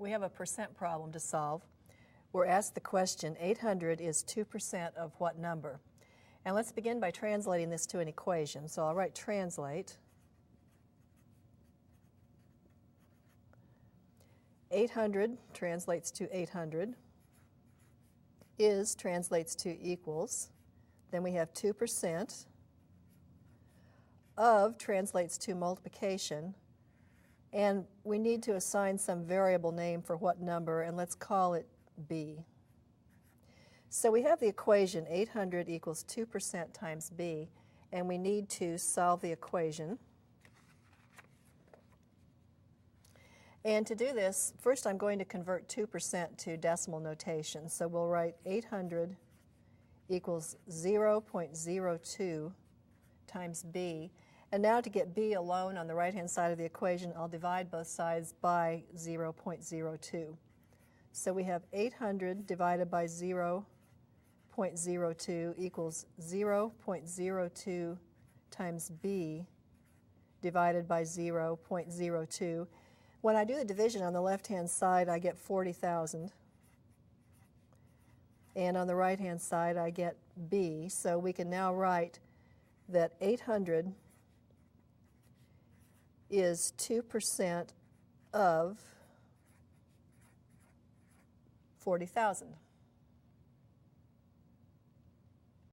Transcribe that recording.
We have a percent problem to solve. We're asked the question, 800 is 2% of what number? And let's begin by translating this to an equation. So I'll write translate. 800 translates to 800. Is translates to equals. Then we have 2%. Of translates to multiplication. And we need to assign some variable name for what number, and let's call it b. So we have the equation 800 equals 2% times b, and we need to solve the equation. And to do this, first I'm going to convert 2% to decimal notation. So we'll write 800 equals 0.02 times b. And now to get b alone on the right-hand side of the equation, I'll divide both sides by 0.02. So we have 800 divided by 0.02 equals 0.02 times b divided by 0.02. When I do the division on the left-hand side, I get 40,000. And on the right-hand side, I get b. So we can now write that 800 is 2% of 40,000.